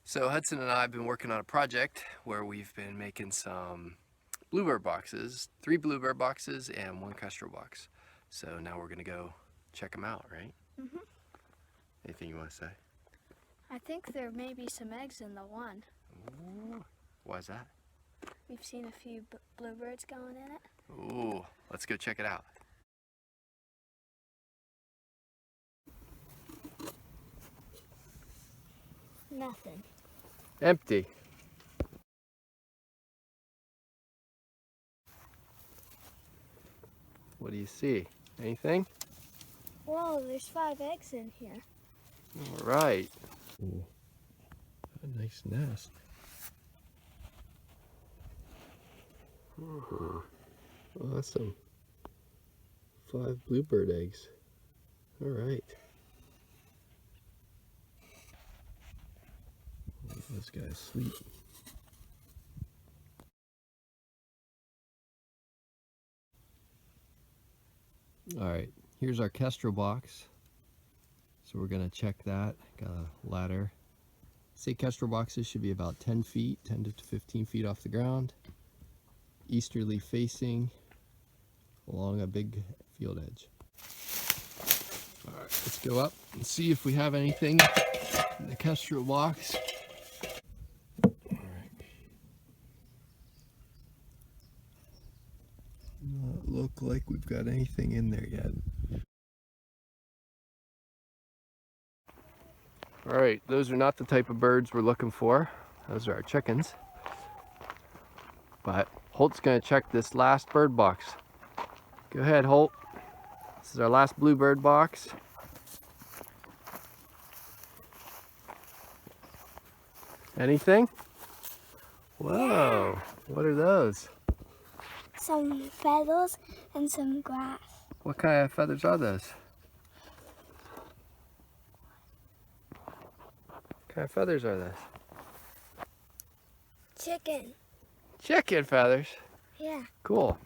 So Hudson and I have been working on a project where we've been making some bluebird boxes, 3 bluebird boxes and 1 kestrel box. So now we're gonna go check them out, right? Mhm. Anything you want to say? I think there may be some eggs in the one. Ooh, why is that? We've seen a few bluebirds going in it. Ooh, let's go check it out. Nothing. Empty. What do you see? Anything? Whoa, there's 5 eggs in here. All right. Ooh, a nice nest. Awesome. 5 bluebird eggs. All right. Those guys sleep. All right, here's our kestrel box. So we're gonna check that. Got a ladder. Say kestrel boxes should be about 10 feet, 10 to 15 feet off the ground. Easterly facing along a big field edge. All right, let's go up and see if we have anything in the kestrel box. All right. Not look like we've got anything in there yet. All right, those are not the type of birds we're looking for. Those are our chickens. But Holt's gonna check this last bird box. Go ahead, Holt. This is our last bluebird box. Anything? Whoa, what are those? Some feathers and some grass. What kind of feathers are those? What kind of feathers are those? Chicken. Chicken feathers? Yeah. Cool.